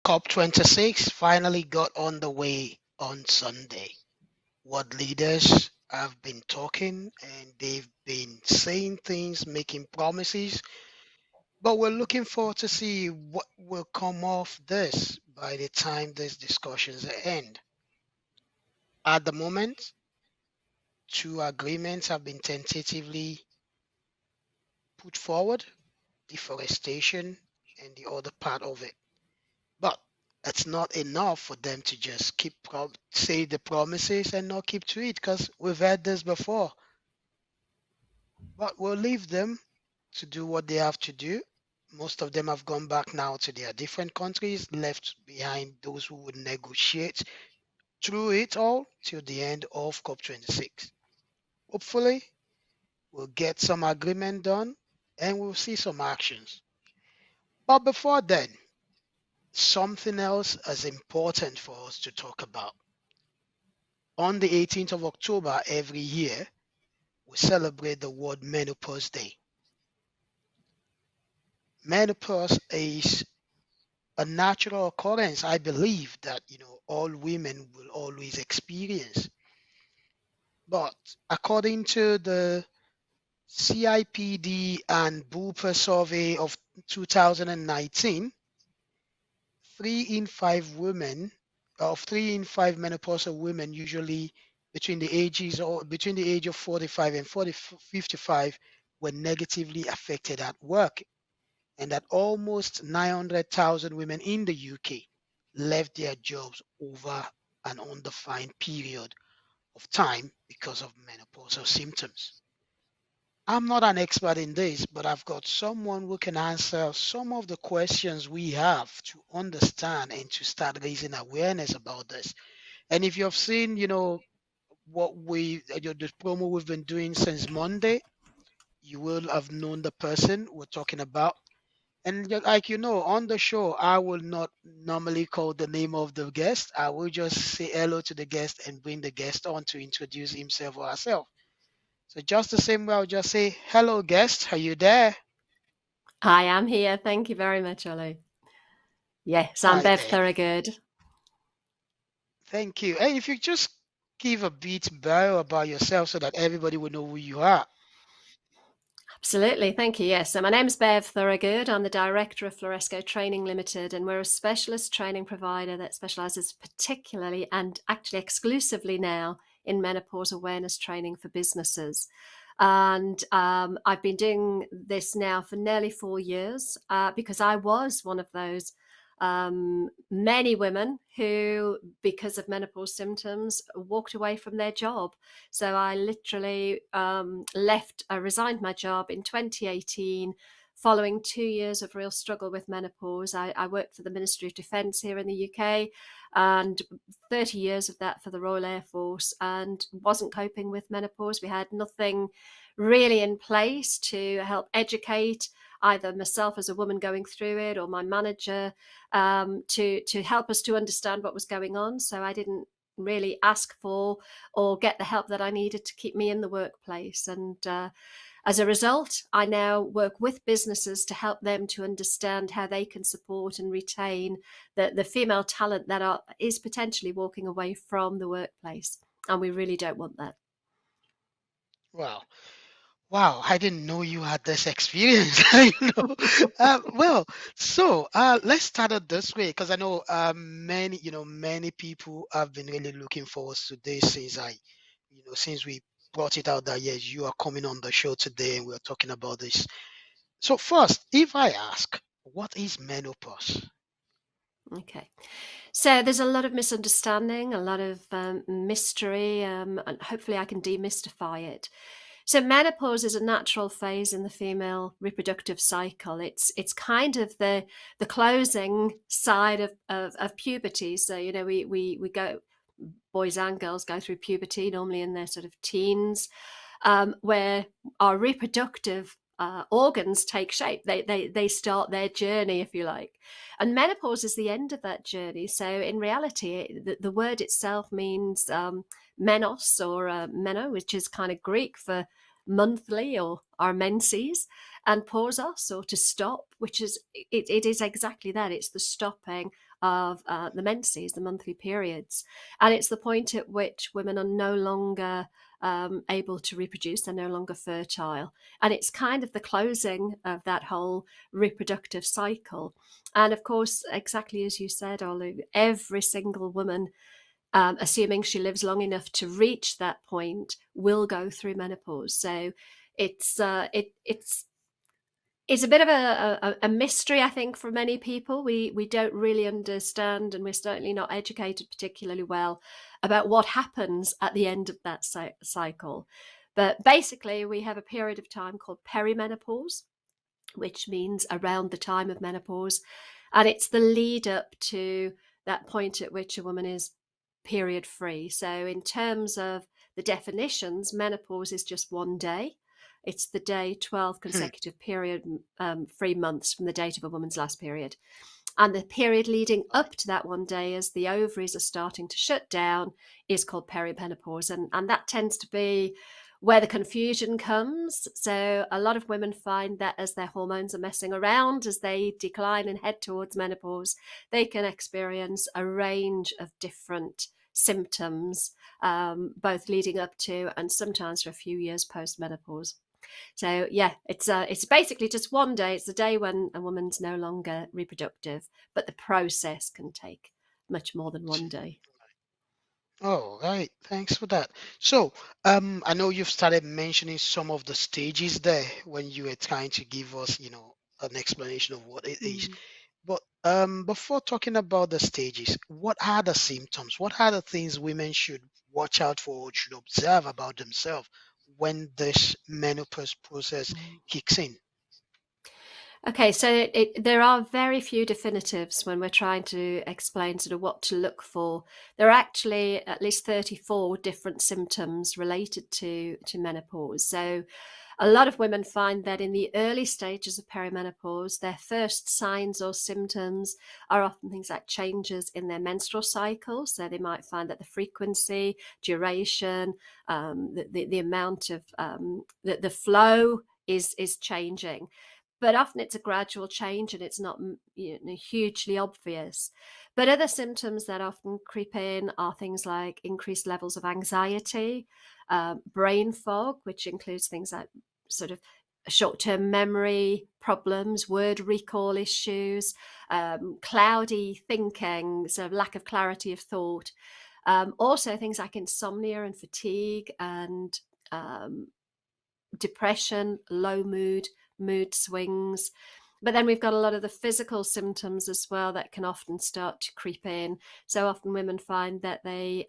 COP26 finally got underway on Sunday. World leaders have been talking and they've been saying things, making promises, but we're looking forward to see what will come off this by the time these discussions end. At the moment, two agreements have been tentatively put forward, deforestation and the other part of it. But it's not enough for them to just say the promises and not keep to it because we've had this before. But we'll leave them to do what they have to do. Most of them have gone back now to their different countries, left behind those who would negotiate through it all till the end of COP26. Hopefully, we'll get some agreement done and we'll see some actions. But before then, something else is important for us to talk about. On the 18th of October every year, we celebrate the World Menopause Day. Menopause is a natural occurrence, I believe, that all women will always experience. But according to the CIPD and Bupa survey of 2019, 3 in 5 menopausal women usually between the age of 45 and 55 were negatively affected at work, and that almost 900,000 women in the UK left their jobs over an undefined period of time because of menopausal symptoms. I'm not an expert in this, but I've got someone who can answer some of the questions we have to understand and to start raising awareness about this. And if you've seen, what the promo we've been doing since Monday, you will have known the person we're talking about. And like on the show, I will not normally call the name of the guest. I will just say hello to the guest and bring the guest on to introduce himself or herself. So just the same way, I'll just say, hello, guest. Are you there? I am here. Thank you very much, Ollie. Yes, I'm Hi Bev there. Thorogood. Thank you. Hey, if you just give a bit bio about yourself so that everybody will know who you are. Absolutely, thank you. Yes, so my name's Bev Thorogood. I'm the director of Floresco Training Limited, and we're a specialist training provider that specialises particularly and actually exclusively now in menopause awareness training for businesses. And I've been doing this now for nearly 4 years because I was one of those many women who, because of menopause symptoms, walked away from their job. So I literally resigned my job in 2018 following 2 years of real struggle with menopause. I worked for the Ministry of Defence here in the UK and 30 years of that for the Royal Air Force, and wasn't coping with menopause. We had nothing really in place to help educate either myself as a woman going through it or my manager to help us to understand what was going on. So I didn't really ask for or get the help that I needed to keep me in the workplace. And as a result, I now work with businesses to help them to understand how they can support and retain the female talent that is potentially walking away from the workplace. And we really don't want that. Wow. Wow, I didn't know you had this experience. Well, so let's start it this way because I know many people have been really looking forward to this since we brought it out that yes, you are coming on the show today and we're talking about this. So first, if I ask, what is menopause? Okay. So there's a lot of misunderstanding, a lot of mystery, and hopefully I can demystify it. So menopause is a natural phase in the female reproductive cycle. It's kind of the closing side of puberty. So we go, boys and girls go through puberty normally in their sort of teens, where our reproductive organs take shape. They start their journey, if you like. And menopause is the end of that journey. So in reality, the word itself means menos or meno, which is kind of Greek for monthly or our menses and pause us or to stop, which is it is exactly that. It's the stopping of the menses, the monthly periods, and it's the point at which women are no longer able to reproduce. They're no longer fertile, and it's kind of the closing of that whole reproductive cycle. And of course, exactly as you said, Olu, every single woman, assuming she lives long enough to reach that point, will go through menopause. So it's a bit of a mystery, I think, for many people. We don't really understand, and we're certainly not educated particularly well about what happens at the end of that cycle. But basically, we have a period of time called perimenopause, which means around the time of menopause. And it's the lead up to that point at which a woman is period free. So, in terms of the definitions, menopause is just one day. It's the day 12 Hmm. consecutive period free months from the date of a woman's last period. And the period leading up to that one day, as the ovaries are starting to shut down, is called perimenopause. And that tends to be where the confusion comes. So a lot of women find that as their hormones are messing around, as they decline and head towards menopause, they can experience a range of different symptoms, both leading up to and sometimes for a few years post menopause. So yeah, it's basically just one day. It's the day when a woman's no longer reproductive, but the process can take much more than one day. Oh, right. Thanks for that. So, I know you've started mentioning some of the stages there when you were trying to give us, an explanation of what it is. Mm. But before talking about the stages, what are the symptoms? What are the things women should watch out for or should observe about themselves when this menopause process Mm. kicks in? Okay, so there are very few definitives when we're trying to explain sort of what to look for. There are actually at least 34 different symptoms related to menopause. So a lot of women find that in the early stages of perimenopause, their first signs or symptoms are often things like changes in their menstrual cycle. So they might find that the frequency, duration, the amount of the flow is changing, but often it's a gradual change and it's not hugely obvious. But other symptoms that often creep in are things like increased levels of anxiety, brain fog, which includes things like sort of short-term memory problems, word recall issues, cloudy thinking, so lack of clarity of thought. Also things like insomnia and fatigue and um, depression, low mood, mood swings. But then we've got a lot of the physical symptoms as well that can often start to creep in. So often women find that they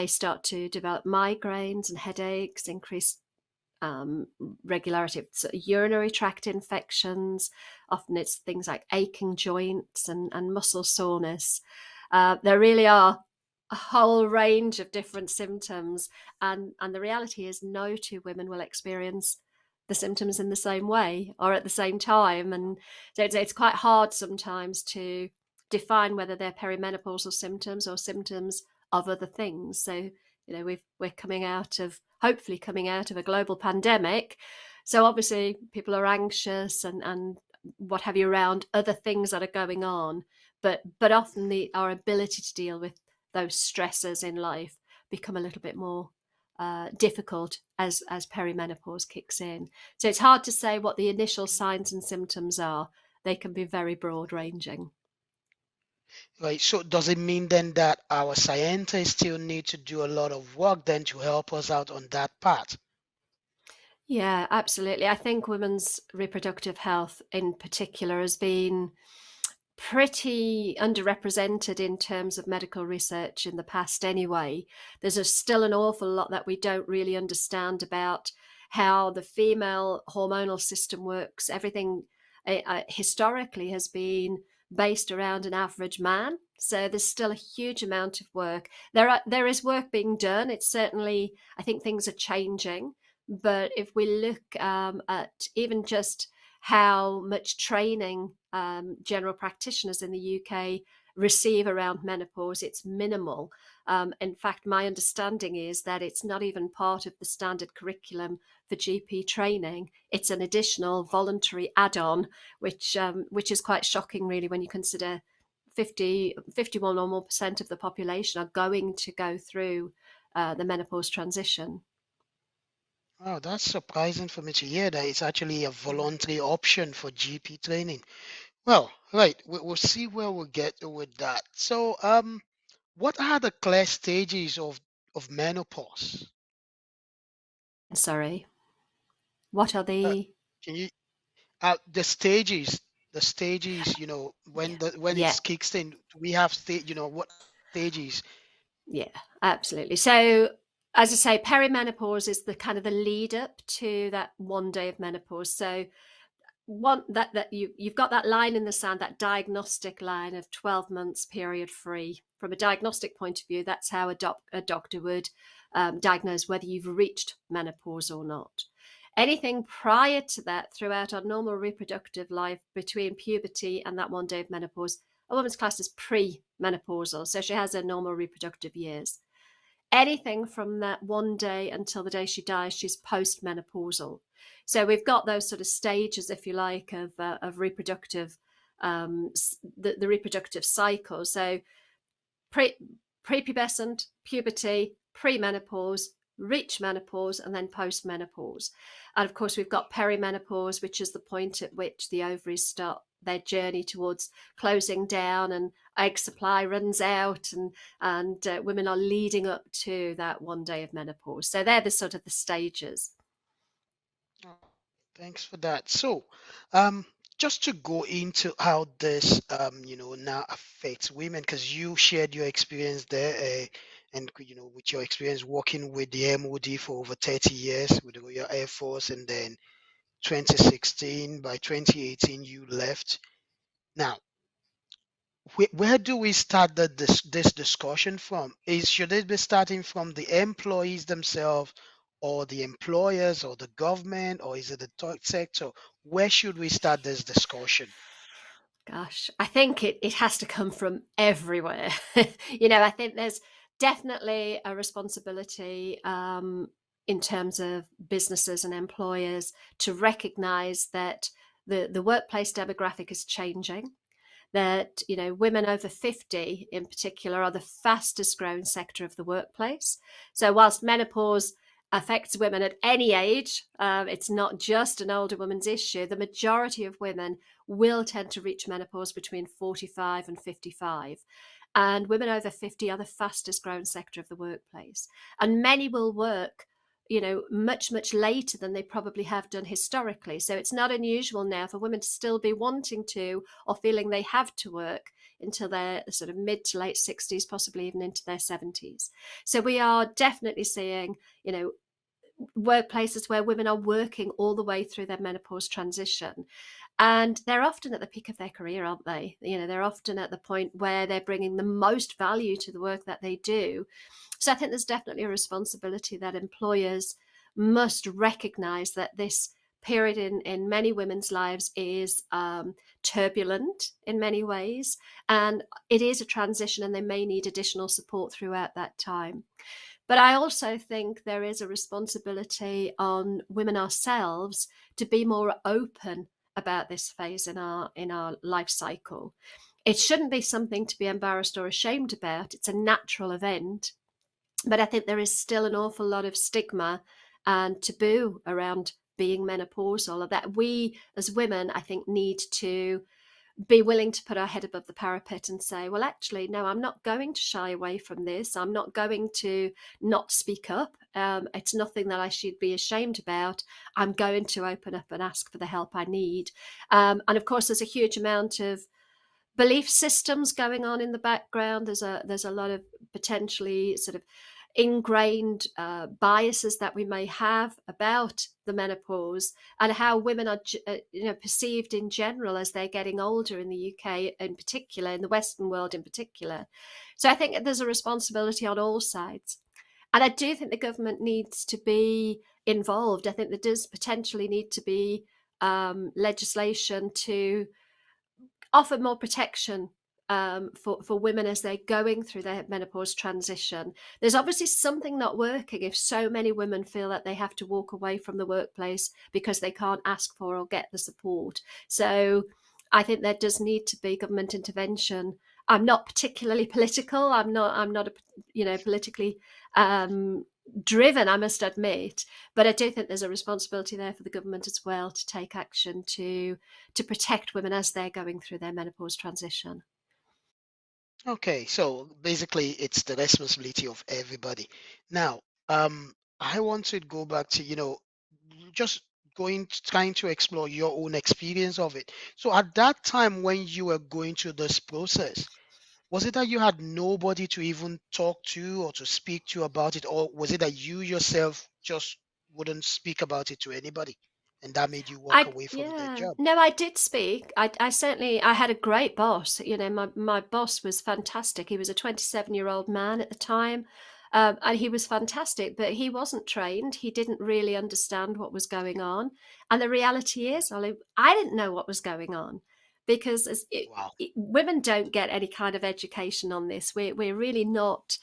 start to develop migraines and headaches, increased um, regularity of urinary tract infections. Often it's things like aching joints and muscle soreness. There really are a whole range of different symptoms, and the reality is no two women will experience the symptoms in the same way or at the same time, and so it's quite hard sometimes to define whether they're perimenopausal symptoms or symptoms of other things. So we're coming out of hopefully coming out of a global pandemic, so obviously people are anxious and what have you around other things that are going on, but often our ability to deal with those stressors in life become a little bit more difficult as perimenopause kicks in. So it's hard to say what the initial signs and symptoms are. They can be very broad ranging. Right. So does it mean then that our scientists still need to do a lot of work then to help us out on that part? Yeah, absolutely. I think women's reproductive health in particular has been pretty underrepresented in terms of medical research in the past anyway. Still an awful lot that we don't really understand about how the female hormonal system works. Everything historically has been based around an average man. So there's still a huge amount of work. There is work being done. It's certainly, I think things are changing. But if we look at even just how much training general practitioners in the UK receive around menopause, it's minimal. In fact, my understanding is that it's not even part of the standard curriculum for GP training. It's an additional voluntary add-on, which is quite shocking, really, when you consider 51 or more percent of the population are going to go through the menopause transition. Oh, that's surprising for me to hear that it's actually a voluntary option for GP training. Well, right, we'll see where we'll get with that. So, what are the clear stages of menopause? Sorry, what are Uh, the? can you the stages, Yeah, when yeah, it kicks in, we have what stages? yeah, absolutely. So, as I say, perimenopause is the kind of the lead up to that one day of menopause. So one that you've got that line in the sand, that diagnostic line of 12 months period free. From a diagnostic point of view, that's how a doctor would diagnose whether you've reached menopause or not. Anything prior to that, throughout our normal reproductive life, between puberty and that one day of menopause, a woman's classed as pre-menopausal, so she has her normal reproductive years. Anything from that one day until the day she dies, she's post-menopausal. So we've got those sort of stages, if you like, of reproductive, the reproductive cycle. So pre prepubescent, puberty, premenopause, reach menopause, and then postmenopause. And of course, we've got perimenopause, which is the point at which the ovaries start their journey towards closing down and egg supply runs out, and women are leading up to that one day of menopause. So they're the sort of the stages. Oh, thanks for that. So, um, just to go into how this, now affects women, because you shared your experience there, and with your experience working with the MOD for over 30 years with the Royal Air Force, and then 2016, by 2018, you left. Now, where do we start this discussion from? Should it be starting from the employees themselves, or the employers, or the government, or is it the third sector? Where should we start this discussion? Gosh, I think it has to come from everywhere. I think there's definitely a responsibility in terms of businesses and employers to recognize that the workplace demographic is changing, that women over 50 in particular are the fastest growing sector of the workplace. So whilst menopause affects women at any age, it's not just an older woman's issue. The majority of women will tend to reach menopause between 45 and 55, and women over 50 are the fastest growing sector of the workplace, and many will work much later than they probably have done historically. So it's not unusual now for women to still be wanting to, or feeling they have to work until their sort of mid to late 60s, possibly even into their 70s. So we are definitely seeing, workplaces where women are working all the way through their menopause transition, and they're often at the peak of their career, aren't they? They're often at the point where they're bringing the most value to the work that they do. So I think there's definitely a responsibility that employers must recognize that this period in many women's lives is turbulent in many ways, and it is a transition, and they may need additional support throughout that time. But I also think there is a responsibility on women ourselves to be more open about this phase in our life cycle. It shouldn't be something to be embarrassed or ashamed about. It's a natural event, but I think there is still an awful lot of stigma and taboo around being menopausal, that we as women, I think, need to be willing to put our head above the parapet and say, well, actually, no, I'm not going to shy away from this. I'm not going to not speak up. It's nothing that I should be ashamed about. I'm going to open up and ask for the help I need. And of course, there's a huge amount of belief systems going on in the background. There's a lot of potentially sort of ingrained biases that we may have about the menopause and how women are perceived in general as they're getting older in the UK in particular, in the Western world in particular. So I think there's a responsibility on all sides, and I do think the government needs to be involved. I think there does potentially need to be legislation to offer more protection for women as they're going through their menopause transition. There's obviously something not working if so many women feel that they have to walk away from the workplace because they can't ask for or get the support. So I think there does need to be government intervention. I'm not particularly political. I'm not a, politically um, driven, I must admit, but I do think there's a responsibility there for the government as well to take action to protect women as they're going through their menopause transition. Okay, so basically it's the responsibility of everybody. Now, I want to go back to, just trying to explore your own experience of it. So at that time when you were going through this process, was it that you had nobody to even talk to or to speak to about it, or was it that you yourself just wouldn't speak about it to anybody, and that made you walk I away from the Yeah. job? No, I did speak. I certainly I had a great boss. My boss was fantastic. He was a 27-year-old man at the time. And he was fantastic, but he wasn't trained. He didn't really understand what was going on. And the reality is, Ollie, I didn't know what was going on because Wow. women don't get any kind of education on this. We're really not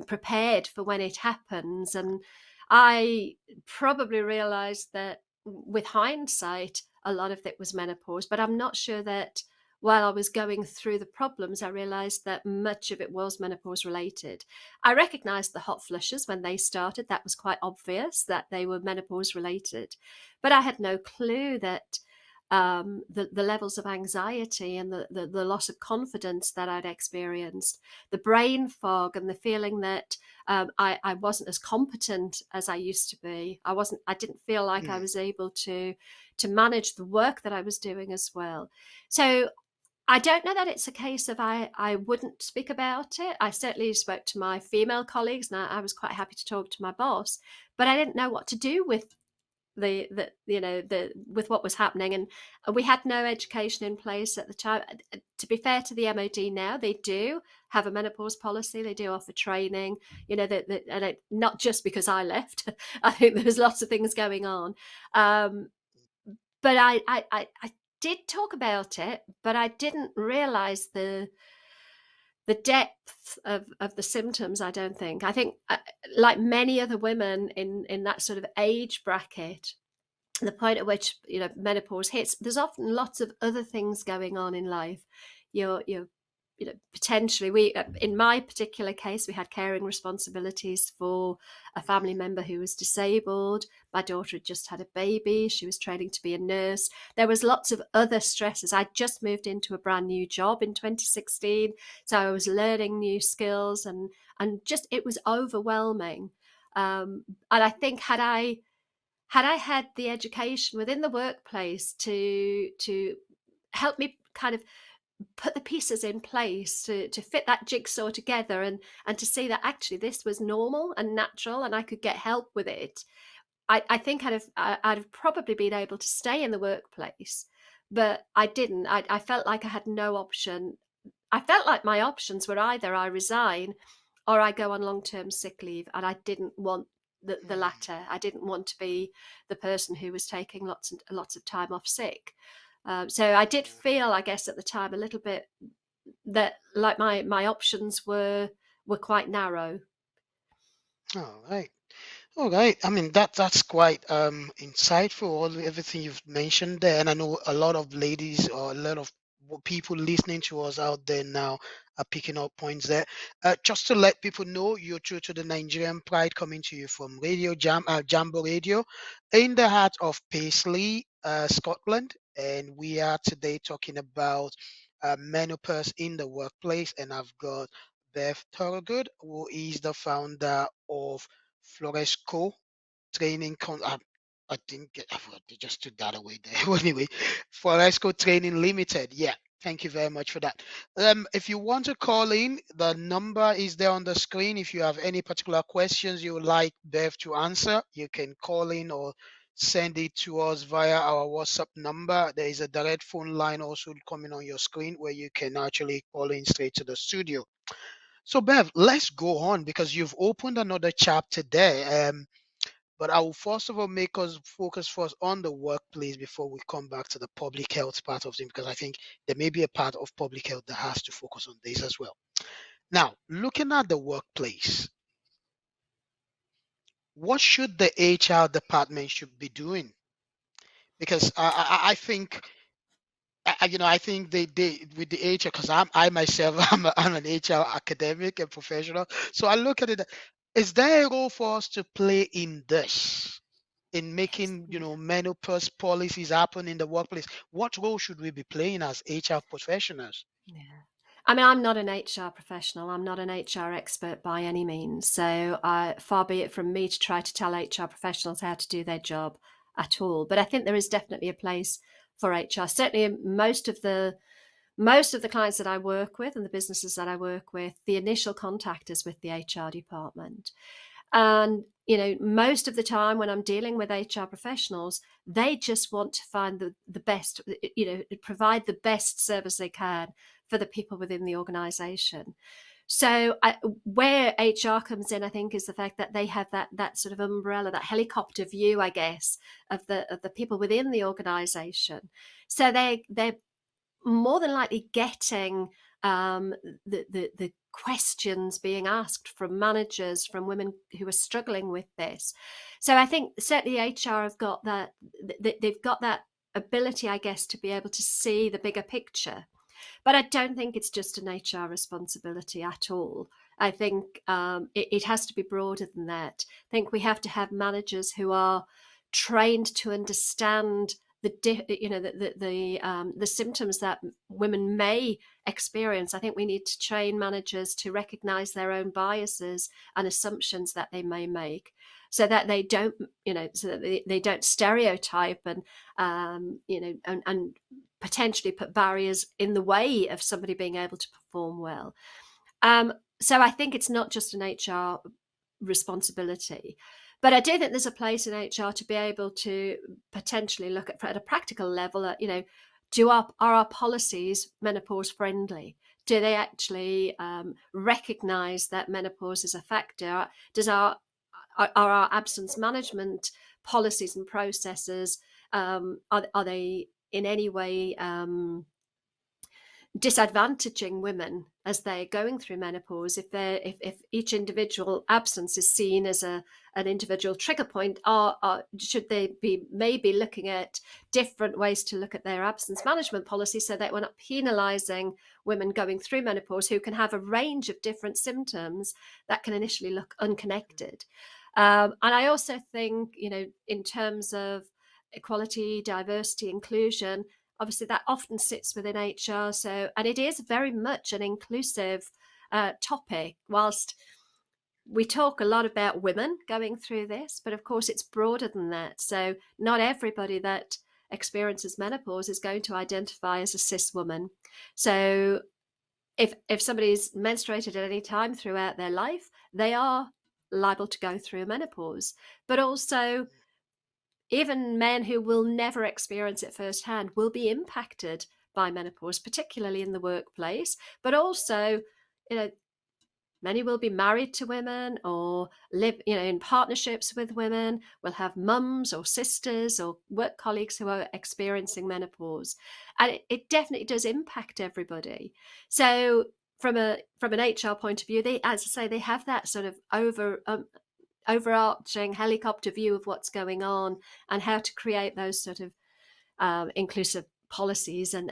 prepared for when it happens. And I probably realized that with hindsight, a lot of it was menopause, but I'm not sure that while I was going through the problems, I realized that much of it was menopause related. I recognized the hot flushes when they started. That was quite obvious that they were menopause related, but I had no clue that the levels of anxiety and the loss of confidence that I'd experienced, the brain fog and the feeling that I wasn't as competent as I used to be. I didn't feel like I Hmm. was able to manage the work that I was doing as well. So I don't know that it's a case of I wouldn't speak about it. I certainly spoke to my female colleagues and I was quite happy to talk to my boss, but I didn't know what to do with the with what was happening, and we had no education in place at the time. To be fair to the MOD now, they do have a menopause policy. They do offer training, and not just because I left. I think there was lots of things going on, um, but I did talk about it, but I didn't realize the depth of the symptoms. I think like many other women in that sort of age bracket, the point at which menopause hits, there's often lots of other things going on in life. You're potentially, we in my particular case, we had caring responsibilities for a family member who was disabled. My daughter had just had a baby. She was training to be a nurse. There was lots of other stresses. I just moved into a brand new job in 2016, so I was learning new skills, and just it was overwhelming. And I think had I had the education within the workplace to help me kind of put the pieces in place to fit that jigsaw together, and to see that actually this was normal and natural and I could get help with it, I think I'd have probably been able to stay in the workplace, but I didn't. I felt like I had no option. I felt like my options were either I resign or I go on long-term sick leave, and I didn't want the Hmm. latter. I didn't want to be the person who was taking lots and lots of time off sick. So I did feel, I guess, at the time a little bit that like my options were quite narrow. All right. All right. I mean that's quite insightful, everything you've mentioned there. And I know a lot of ladies or a lot of people listening to us out there now are picking up points there. Just to let people know, you're true to the Nigerian Pride, coming to you from Jambo Radio in the heart of Paisley, Scotland. And we are today talking about menopause in the workplace. And I've got Beth Thorogood, who is the founder of Floresco training. I didn't get. They just took that away there. Anyway, Floresco Training Limited. Yeah. Thank you very much for that. If you want to call in, the number is there on the screen. If you have any particular questions you would like Bev to answer, you can call in or send it to us via our WhatsApp number. There is a direct phone line also coming on your screen where you can actually call in straight to the studio. So, Bev, let's go on because you've opened another chapter there. But I will first of all make us focus first on the workplace before we come back to the public health part of things, because I think there may be a part of public health that has to focus on this as well. Now, looking at the workplace, what should the HR department should be doing? Because I think I think they with the HR, because I myself I'm an HR academic and professional, so I look at it. Is there a role for us to play in this, in Yes. making menopause policies happen in the workplace? What role should we be playing as HR professionals? Yeah. I mean, I'm not an HR professional. I'm not an HR expert by any means. So, far be it from me to try to tell HR professionals how to do their job at all. But I think there is definitely a place for HR. Certainly, most of the clients that I work with and the businesses that I work with, the initial contact is with the HR department. And, most of the time when I'm dealing with HR professionals, they just want to find the best, provide the best service they can for the people within the organization. So where HR comes in, I think, is the fact that they have that sort of umbrella, that helicopter view, I guess, of the people within the organization. So they're more than likely getting the questions being asked from managers, from women who are struggling with this. So I think certainly HR have got that. They've got that ability, I guess, to be able to see the bigger picture. But I don't think it's just an HR responsibility at all. I think it has to be broader than that. I think we have to have managers who are trained to understand the symptoms that women may experience. I think we need to train managers to recognize their own biases and assumptions that they may make, so that they don't so that they don't stereotype and potentially put barriers in the way of somebody being able to perform well. So I think it's not just an HR responsibility. But I do think there's a place in HR to be able to potentially look at a practical level at, are our policies menopause friendly? Do they actually recognize that menopause is a factor? Are our absence management policies and processes, are they in any way disadvantaging women as they're going through menopause? If each individual absence is seen as an individual trigger point, should they be maybe looking at different ways to look at their absence management policy, so that we're not penalizing women going through menopause who can have a range of different symptoms that can initially look unconnected. And I also think, in terms of equality, diversity, inclusion, obviously that often sits within HR. So, and it is very much an inclusive topic. Whilst we talk a lot about women going through this, but of course it's broader than that. So, not everybody that experiences menopause is going to identify as a cis woman. So, if somebody's menstruated at any time throughout their life, they are liable to go through menopause. But also, even men who will never experience it firsthand will be impacted by menopause, particularly in the workplace. But also, you know, many will be married to women or live, in partnerships with women, will have mums or sisters or work colleagues who are experiencing menopause. And it definitely does impact everybody. So from an HR point of view, they, as I say, they have that sort of overarching helicopter view of what's going on and how to create those sort of inclusive policies. And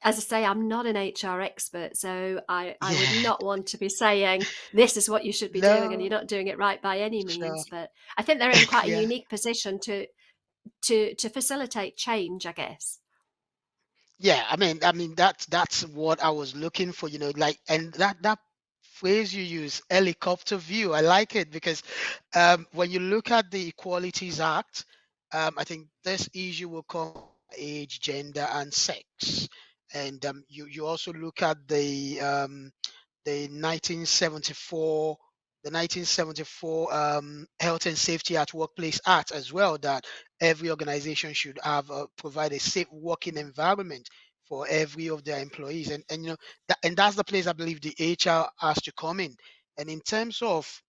as I say, I'm not an HR expert, so I would Yeah, not want to be saying this is what you should be doing and no, you're not doing it right by any sure, means. But I think they're in quite a yeah. unique position to facilitate change, I guess. Yeah, I mean that's what I was looking for, like, and that phrase you use, helicopter view, I like it because when you look at the Equalities Act, I think this issue will come age, gender, and sex, and you also look at the 1974 the 1974 Health and Safety at Workplace Act as well, that every organization should have provide a safe working environment for every of their employees, and and that's the place I believe the HR has to come in. And in terms of,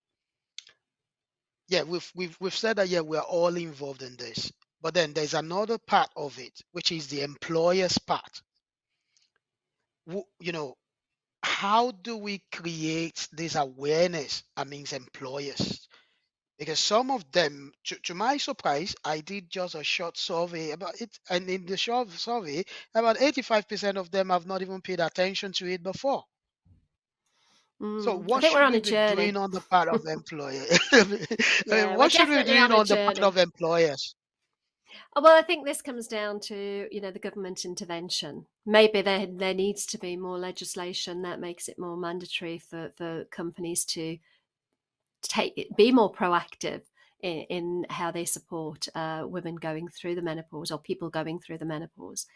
yeah, we've said that, yeah, we're all involved in this. But then there's another part of it, which is the employer's part. You know, how do we create this awareness amongst employers? Because some of them, to my surprise, I did just a short survey about it, and in the short survey, about 85% of them have not even paid attention to it before. So I what think we're should on we a be doing journey. on the part of employer? I mean, Yeah, we're what should we be definitely doing on a on the part of journey. employers? Well, I think this comes down to, the government intervention. Maybe there needs to be more legislation that makes it more mandatory for companies to be more proactive in how they support women going through the menopause or people going through the menopause.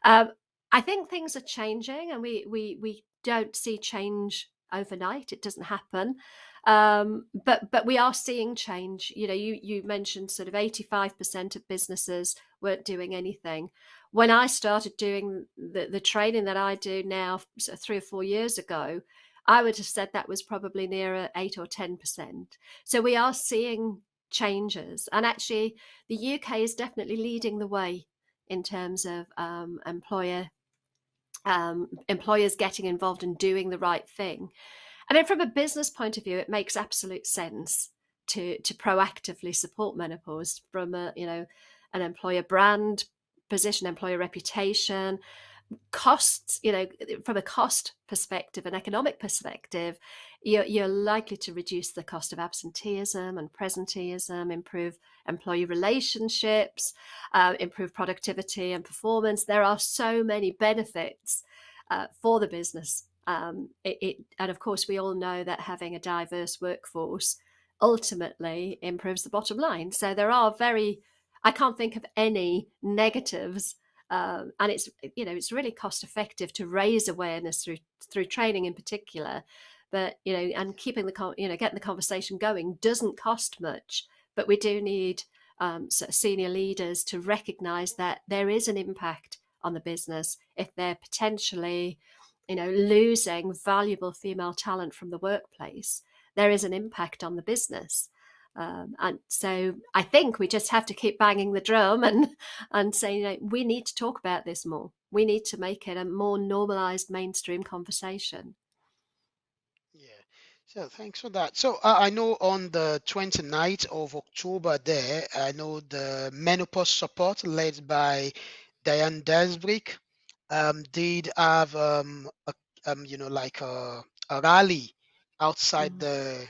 Um, I think things are changing, and we don't see change overnight. It doesn't happen, but we are seeing change. You mentioned sort of 85% of businesses weren't doing anything. When I started doing the training that I do now, 3 or 4 years ago, I would have said that was probably nearer 8 or 10%. So we are seeing changes, and actually, the UK is definitely leading the way in terms of employers getting involved and doing the right thing. I mean, from a business point of view, it makes absolute sense to proactively support menopause from an employer brand position, employer reputation, costs, from a cost perspective, an economic perspective, you're likely to reduce the cost of absenteeism and presenteeism, improve employee relationships, improve productivity and performance. There are so many benefits for the business. And of course, we all know that having a diverse workforce ultimately improves the bottom line. So I can't think of any negatives, and it's really cost effective to raise awareness through training in particular. But and keeping getting the conversation going doesn't cost much, but we do need sort of senior leaders to recognise that there is an impact on the business if they're potentially losing valuable female talent from the workplace. There is an impact on the business. And so I think we just have to keep banging the drum and saying, we need to talk about this more. We need to make it a more normalized mainstream conversation. Yeah. So thanks for that. So I know on the 29th of October there, I know the menopause support led by Diane Desbrick did have like a rally outside Mm,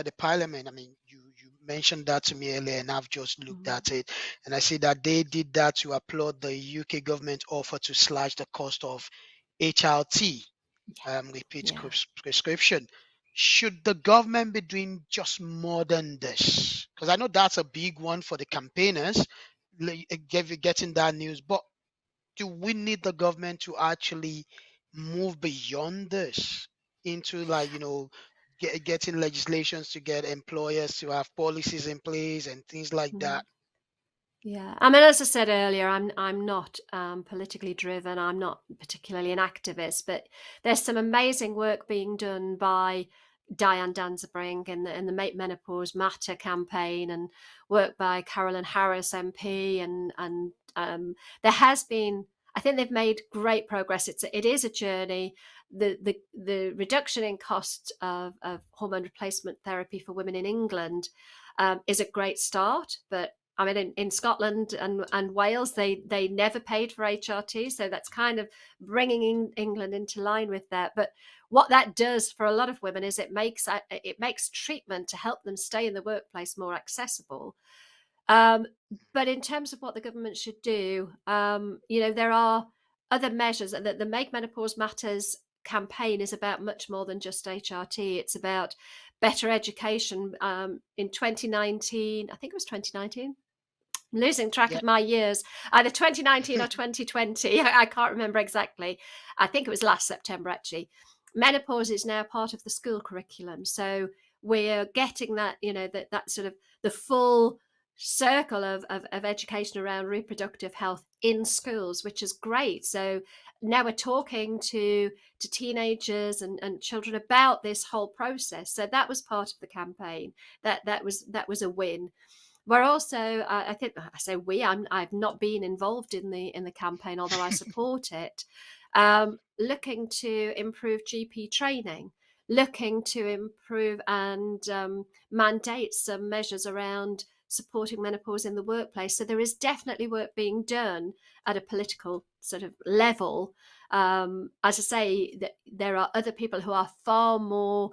the parliament. I mean, you mentioned that to me earlier, and I've just looked mm, at it, and I see that they did that to applaud the UK government offer to slash the cost of HRT, repeat yeah. prescription. Should the government be doing just more than this? Because I know that's a big one for the campaigners, getting that news. But do we need the government to actually move beyond this into, like, getting legislations to get employers to have policies in place and things like Mm. that? Yeah, I mean, as I said earlier, I'm not politically driven. I'm not particularly an activist, but there's some amazing work being done by Diane Danzebrink and the Make Menopause Matter campaign, and work by Carolyn Harris MP, and there has been. I think they've made great progress. It is a journey. The reduction in cost of hormone replacement therapy for women in England is a great start, but I mean, in Scotland and Wales, they never paid for HRT, so that's kind of bringing England into line with that. But what that does for a lot of women is it makes treatment to help them stay in the workplace more accessible. Um, but in terms of what the government should do, there are other measures. The Make Menopause Matters campaign is about much more than just HRT. It's about better education. In 2019, I think it was 2019, losing track Yeah. of my years, either 2019 or 2020. I can't remember exactly. I think it was last September, actually. Menopause is now part of the school curriculum. So we're getting that sort of the full circle of education around reproductive health in schools, which is great. So now we're talking to teenagers and children about this whole process. So that was part of the campaign. That was a win. We're also, I think, I say we. I've not been involved in the campaign, although I support it. Looking to improve GP training, looking to improve and mandate some measures around supporting menopause in the workplace. So there is definitely work being done at a political sort of level. As I say, that there are other people who are far more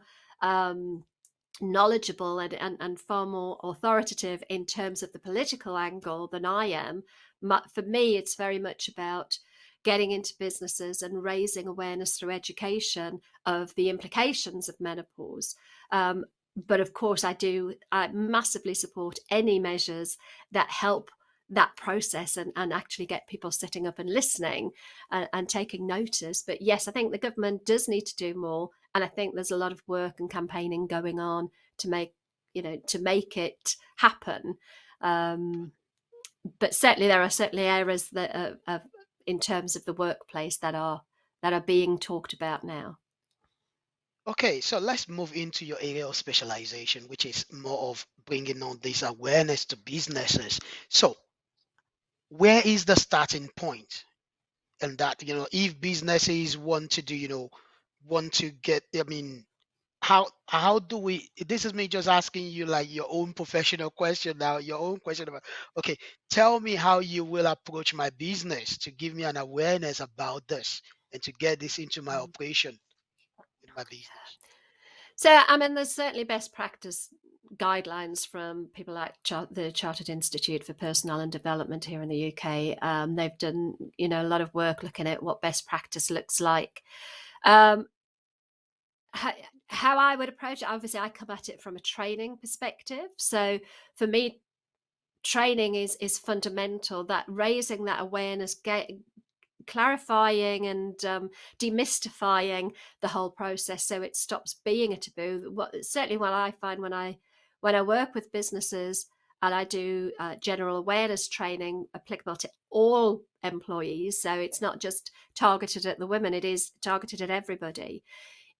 knowledgeable and far more authoritative in terms of the political angle than I am. For me, it's very much about getting into businesses and raising awareness through education of the implications of menopause. But of course, I massively support any measures that help that process and actually get people sitting up and listening and taking notice. But yes, I think the government does need to do more, and I think there's a lot of work and campaigning going on to make it happen. But certainly there are certainly areas that are in terms of the workplace that are being talked about now. Okay, so let's move into your area of specialization, which is more of bringing on this awareness to businesses. So, where is the starting point? And that, if businesses want to do, want to get, I mean, how do we, this is me just asking you like your own professional question now, your own question about, okay, tell me how you will approach my business to give me an awareness about this and to get this into my operation in my business. So, I mean, there's certainly best practice guidelines from people like the Chartered Institute for Personnel and Development here in the UK. They've done, a lot of work looking at what best practice looks like. Um, how I would approach it, obviously, I come at it from a training perspective. So, for me, training is fundamental. That raising that awareness, clarifying and demystifying the whole process so it stops being a taboo. Certainly what I find when I work with businesses and I do general awareness training applicable to all employees, so it's not just targeted at the women, it is targeted at everybody,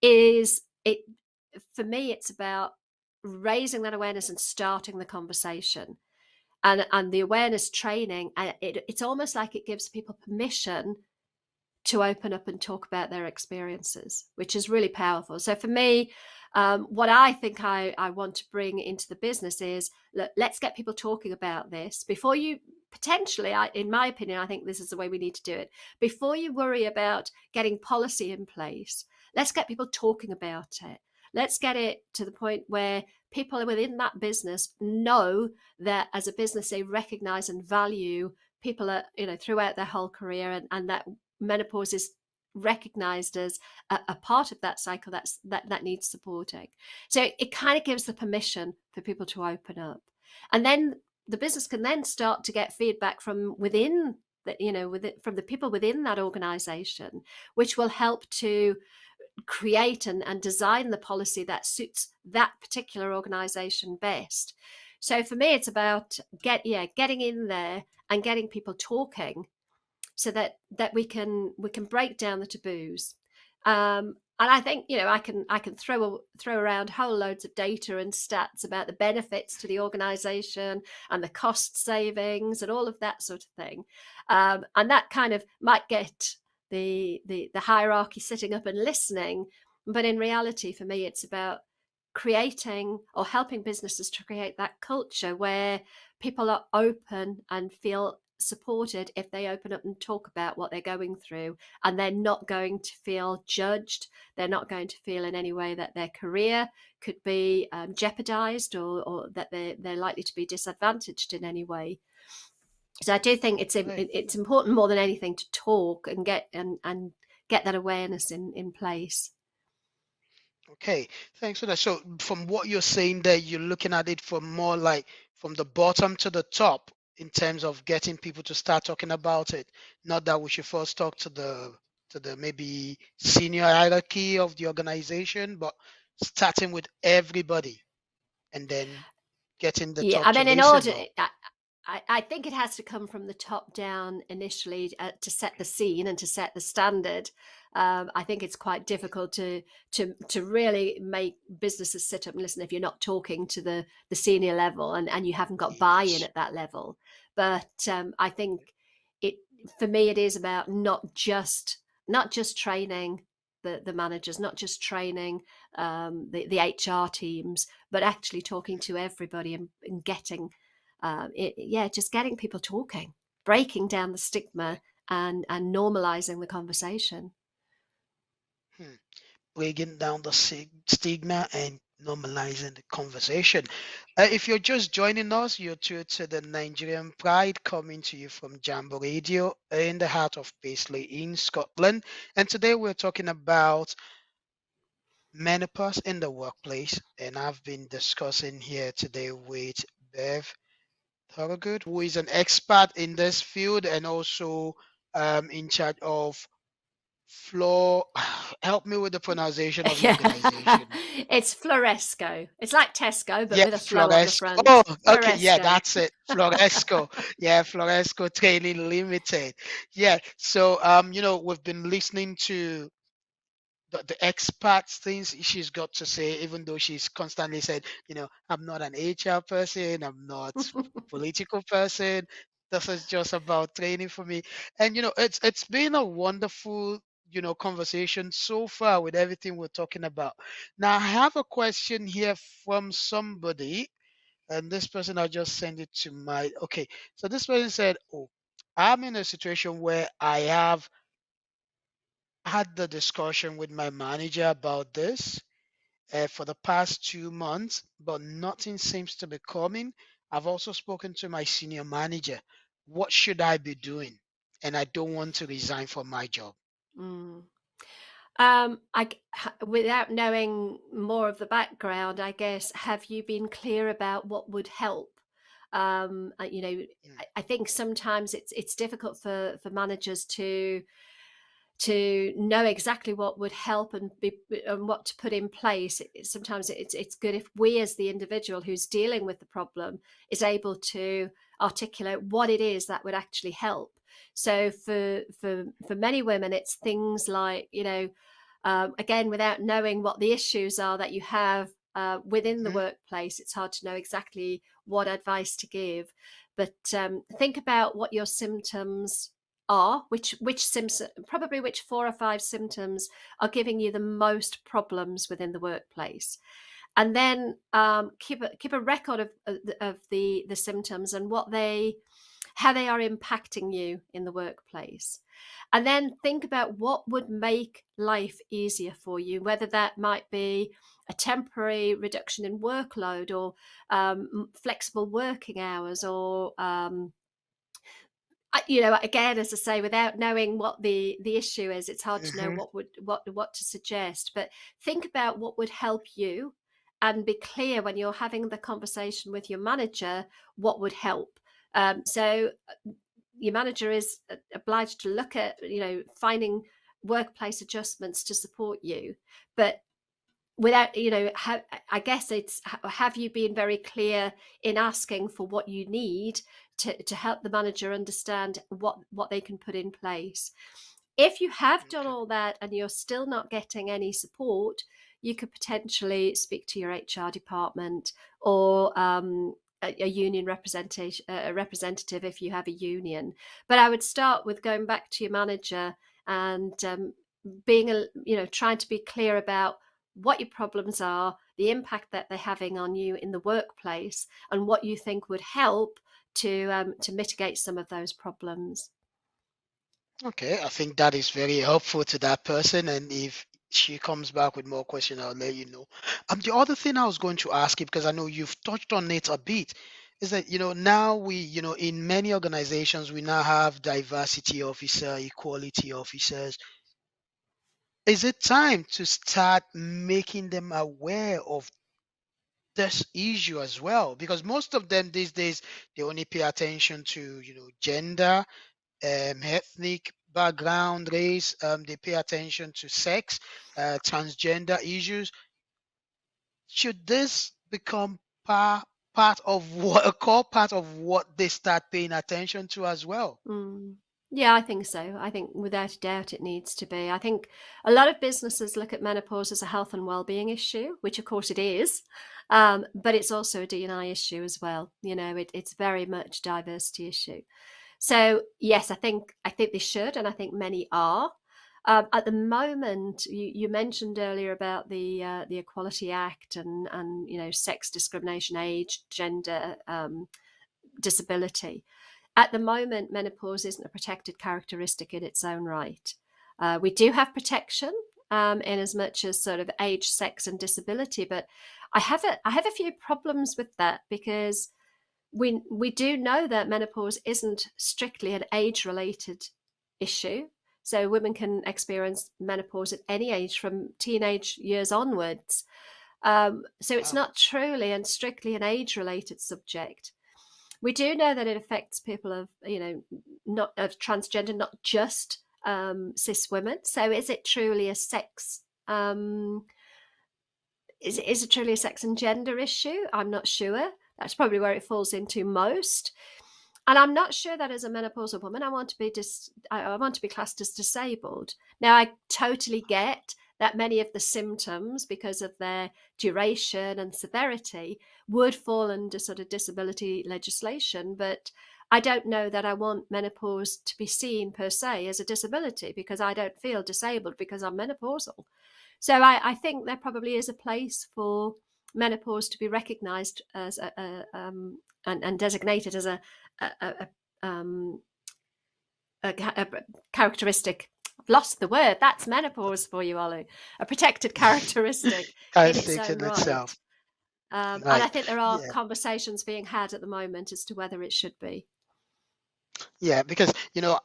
is it for me it's about raising that awareness and starting the conversation. And the awareness training, it's almost like it gives people permission to open up and talk about their experiences, which is really powerful. So for me, what I think I want to bring into the business is, look, let's get people talking about this before you potentially, in my opinion, I think this is the way we need to do it. Before you worry about getting policy in place, let's get people talking about it. Let's get it to the point where people within that business know that as a business they recognize and value people are, throughout their whole career, and that menopause is recognized as a part of that cycle that needs supporting. So it kind of gives the permission for people to open up, and then the business can then start to get feedback from within from the people within that organization, which will help to create and design the policy that suits that particular organization best. So for me it's about getting in there and getting people talking so that we can break down the taboos. And I think I can throw around whole loads of data and stats about the benefits to the organisation and the cost savings and all of that sort of thing, and that kind of might get the hierarchy sitting up and listening. But in reality, for me, it's about creating or helping businesses to create that culture where people are open and feel supported if they open up and talk about what they're going through, and they're not going to feel judged. They're not going to feel in any way that their career could be jeopardized, or that they're likely to be disadvantaged in any way. So I do think Right. it's important more than anything to talk and get that awareness in place. Okay, thanks for that. So from what you're saying there, you're looking at it from more like from the bottom to the top in terms of getting people to start talking about it. Not that we should first talk to the maybe senior hierarchy of the organization, but starting with everybody and then getting the Yeah, talk I to mean, in listen order, more. I think it has to come from the top down initially, to set the scene and to set the standard. I think it's quite difficult to really make businesses sit up and listen if you're not talking to the senior level, and you haven't got buy-in Yes. at that level. But I think it for me it is about not just training the managers, not just training the HR teams, but actually talking to everybody, and getting just getting people talking, breaking down the stigma, and normalizing the conversation. Hmm. Breaking down the stigma and normalizing the conversation. If you're just joining us, you're tuned to the Nigerian Pride, coming to you from Jambo Radio in the heart of Paisley in Scotland. And today we're talking about menopause in the workplace. And I've been discussing here today with Bev Thorogood, who is an expert in this field and also in charge of Floor. Help me with the pronunciation of your Yeah, organization. it's Floresco. It's like Tesco, but Yeah, with a flow on the Floresco. Oh, front. okay. Yeah, Floresco. that's it. Floresco. Yeah, Floresco Training Limited. Yeah. So, we've been listening to the experts things she's got to say, even though she's constantly said, I'm not an HR person, I'm not political person. This is just about training for me. And it's been a wonderful, conversation so far with everything we're talking about. Now I have a question here from somebody, and this person I just send it to my okay. So this person said, oh, I'm in a situation where I have had the discussion with my manager about this for the past 2 months, but nothing seems to be coming. I've also spoken to my senior manager. What should I be doing? And I don't want to resign from my job. Mm. Without knowing more of the background, I guess, have you been clear about what would help? Mm, I think sometimes it's difficult for managers to know exactly what would help, and what to put in place. Sometimes it's good if we, as the individual who's dealing with the problem, is able to articulate what it is that would actually help. So for many women, it's things like, again, without knowing what the issues are that you have within the mhm, workplace, it's hard to know exactly what advice to give. But think about what your symptoms are, which symptoms, probably which 4 or 5 symptoms are giving you the most problems within the workplace, and then keep a record of the symptoms, and how they are impacting you in the workplace. And then think about what would make life easier for you, whether that might be a temporary reduction in workload, or flexible working hours, or again, as I say, without knowing what the issue is, it's hard to know mhm. what to suggest. But think about what would help you, and be clear when you're having the conversation with your manager what would help. So your manager is obliged to look at, finding workplace adjustments to support you. But without, I guess it's, have you been very clear in asking for what you need to help the manager understand what they can put in place? If you have done Okay. all that and you're still not getting any support, you could potentially speak to your HR department, or a union representation, a representative if you have a union. But I would start with going back to your manager, and being trying to be clear about what your problems are, the impact that they're having on you in the workplace, and what you think would help to mitigate some of those problems. Okay, I think that is very helpful to that person. And if she comes back with more questions, I'll let you know. The other thing I was going to ask you, because I know you've touched on it a bit, is that now we, in many organizations we now have diversity officer, equality officers. Is it time to start making them aware of this issue as well? Because most of them these days they only pay attention to gender, ethnic background, race. They pay attention to sex, transgender issues. Should this become par? part of what a core part of what they start paying attention to as well. Mm. Yeah, I think so. I think without a doubt it needs to be. I think a lot of businesses look at menopause as a health and well-being issue, which of course it is, but it's also a D&I issue as well. You know, it's very much a diversity issue. So yes, I think they should, and I think many are. At the moment, you mentioned earlier about the Equality Act and you know sex discrimination, age, gender, disability. At the moment, menopause isn't a protected characteristic in its own right. We do have protection in as much as sort of age, sex, and disability, but I have a few problems with that because we do know that menopause isn't strictly an age related issue. So women can experience menopause at any age from teenage years onwards. So it's Wow. not truly and strictly an age related subject. We do know that it affects people of not of transgender, not just cis women. So is it truly a sex? Is it truly a sex and gender issue? I'm not sure. That's probably where it falls into most. And I'm not sure that as a menopausal woman, I want to be classed as disabled. Now, I totally get that many of the symptoms, because of their duration and severity, would fall under sort of disability legislation. But I don't know that I want menopause to be seen per se as a disability because I don't feel disabled because I'm menopausal. So I think there probably is a place for menopause to be recognised as and designated as a, um, a characteristic. I've lost the word. That's menopause for you, Olu. A protected characteristic in its Characteristics own in right. itself. And I Right. think there are Yeah. conversations being had at the moment as to whether it should be. Yeah, because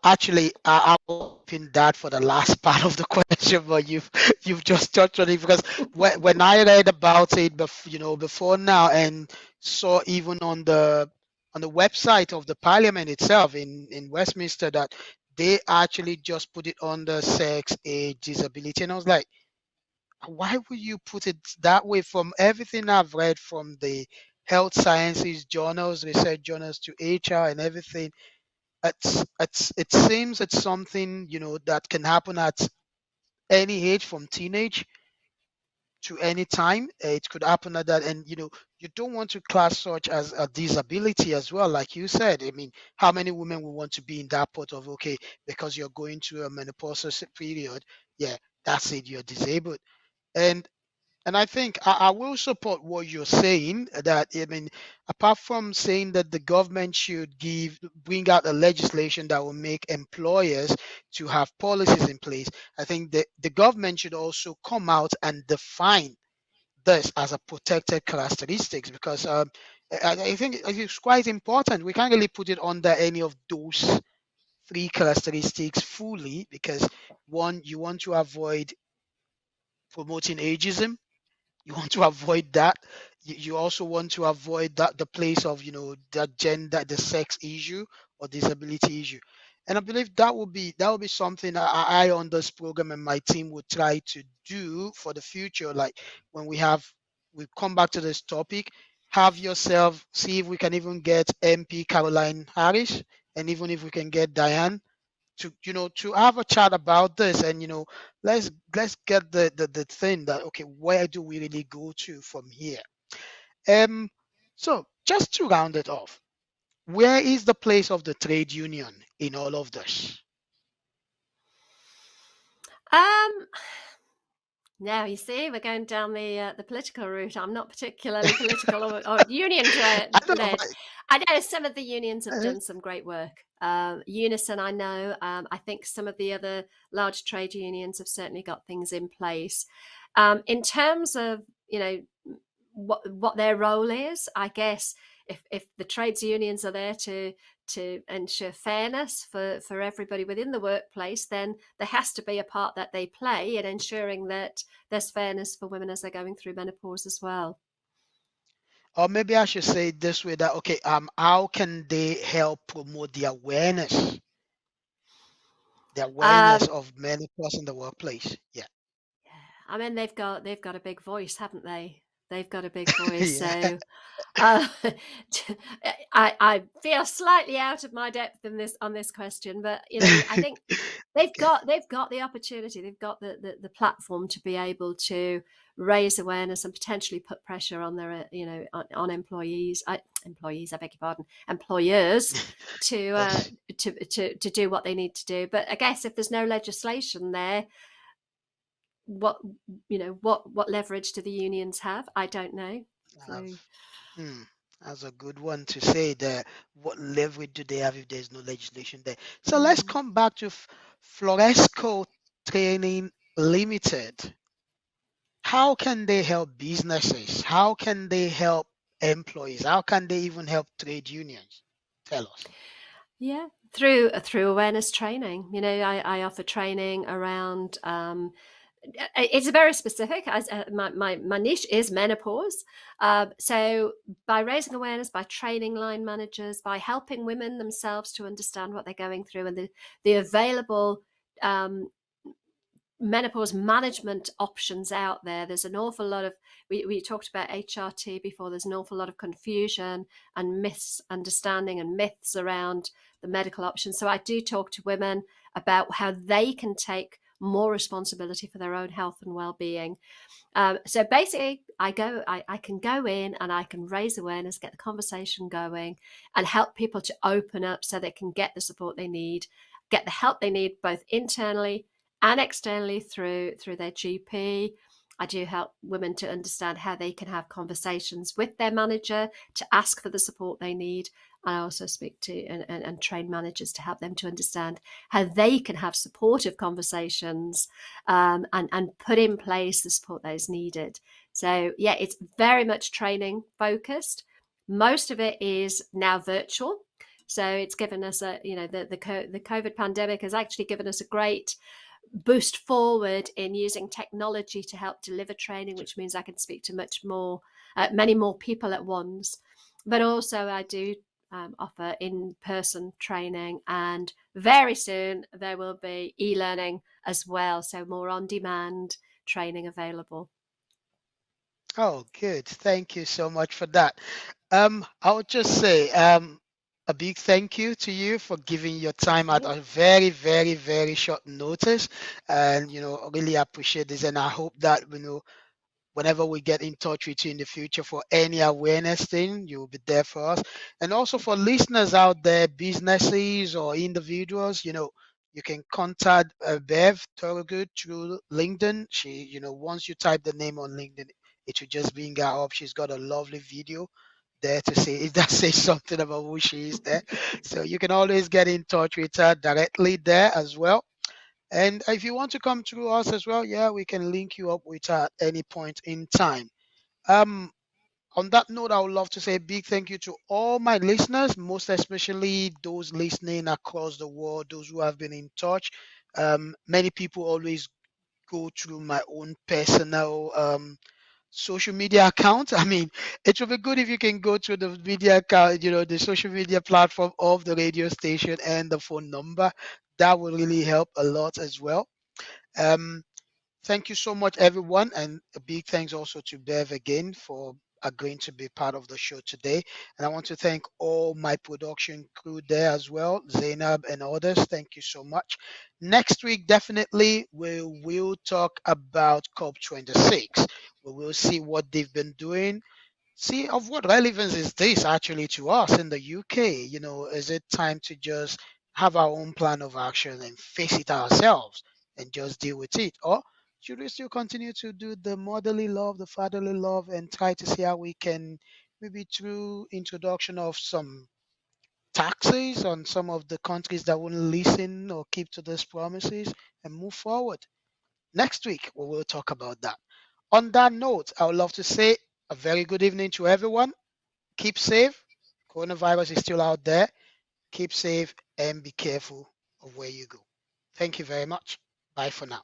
actually, I was hoping that for the last part of the question, but you've just touched on it because when I read about it, before now, and saw even on the website of the Parliament itself in Westminster that they actually just put it under sex, age, disability, and I was like, why would you put it that way? From everything I've read from the health sciences journals, research journals to HR and everything, it seems it's something that can happen at any age from teenage to any time. It could happen at that, and you don't want to class such as a disability as well, like you said. I mean, how many women will want to be in that pot of, okay, because you're going through a menopausal period, yeah, that's it, you're disabled. And and I think I will support what you're saying, that I mean, apart from saying that the government should bring out a legislation that will make employers to have policies in place, I think the government should also come out and define this as a protected characteristics, because I think it's quite important. We can't really put it under any of those three characteristics fully, because one, you want to avoid promoting ageism. You want to avoid that. You also want to avoid that, the place of the gender, the sex issue or disability issue. And I believe that will be something I on this program and my team would try to do for the future. Like when we come back to this topic, have yourself see if we can even get MP Caroline Harris, and even if we can get Diane to have a chat about this, and let's get the thing that, okay, where do we really go to from here. um so just to round it off, where is the place of the trade union in all of this? Um, Now you see, we're going down the political route. I'm not particularly political or union I don't know, led. I know some of the unions have but done some great work. Unison, I know. I think some of the other large trade unions have certainly got things in place. In terms of what their role is, I guess if the trades unions are there to ensure fairness for everybody within the workplace, then there has to be a part that they play in ensuring that there's fairness for women as they're going through menopause as well. or maybe I should say it this way, that, okay, how can they help promote the awareness Um, of menopause in the workplace? Yeah. I mean, they've got a big voice, haven't they? They've got a big voice. Yeah. So uh, I feel slightly out of my depth in this on this question, but I think Okay. they've got the opportunity, they've got the platform to be able to raise awareness and potentially put pressure on their on employees, I beg your pardon, employers to Yes. to do what they need to do. But I guess if there's no legislation there, what what leverage do the unions have? I don't know. Have. So Hmm. That's a good one to say there. What leverage do they have if there's no legislation there? So let's mm, come back to Floresco Training Limited. How can they help businesses? How can they help employees? How can they even help trade unions? Tell us. yeah, through awareness training. I offer training around. It's very specific. As my niche is menopause. So by raising awareness, by training line managers, by helping women themselves to understand what they're going through and the available um, menopause management options out there. There's an awful lot of, we talked about HRT before, there's an awful lot of confusion and misunderstanding and myths around the medical options. So I do talk to women about how they can take more responsibility for their own health and well-being. So basically, I can go in and I can raise awareness, get the conversation going, and help people to open up so they can get the support they need, get the help they need both internally and externally through their GP. I do help women to understand how they can have conversations with their manager to ask for the support they need. I also speak to and train managers to help them to understand how they can have supportive conversations and put in place the support that is needed. So, yeah, it's very much training focused. Most of it is now virtual. So it's given us the COVID pandemic has actually given us a great boost forward in using technology to help deliver training, which means I can speak to many more people at once. But also, I do offer in-person training, and very soon there will be e-learning as well, so more on-demand training available. Oh, good. Thank you so much for that. I would just say a big thank you to you for giving your Thank time at you. a very, very, very short notice. And, I really appreciate this. And I hope that, whenever we get in touch with you in the future for any awareness thing, you'll be there for us. And also for listeners out there, businesses or individuals, you can contact Bev Thorogood through LinkedIn. She, once you type the name on LinkedIn, it should just bring her up. She's got a lovely video there to say that says something about who she is there. So you can always get in touch with her directly there as well. And if you want to come through us as well, yeah, we can link you up with her at any point in time. Um, on that note, I would love to say a big thank you to all my listeners, most especially those listening across the world, those who have been in touch. Many people always go through my own personal social media account. I mean, it would be good if you can go to the media account, the social media platform of the radio station and the phone number. That will really help a lot as well. Um, Thank you so much, everyone, and a big thanks also to Bev again for agreeing to be part of the show today. And I want to thank all my production crew there as well, Zainab and others. Thank you so much. Next week, definitely, we will talk about COP26. We will see what they've been doing. See, of what relevance is this actually to us in the UK? Is it time to just have our own plan of action and face it ourselves and just deal with it? Or should we still continue to do the motherly love, the fatherly love, and try to see how we can, maybe through introduction of some taxes on some of the countries that wouldn't listen or keep to those promises and move forward? Next week, we will talk about that. On that note, I would love to say a very good evening to everyone. Keep safe. Coronavirus is still out there. Keep safe and be careful of where you go. Thank you very much. Bye for now.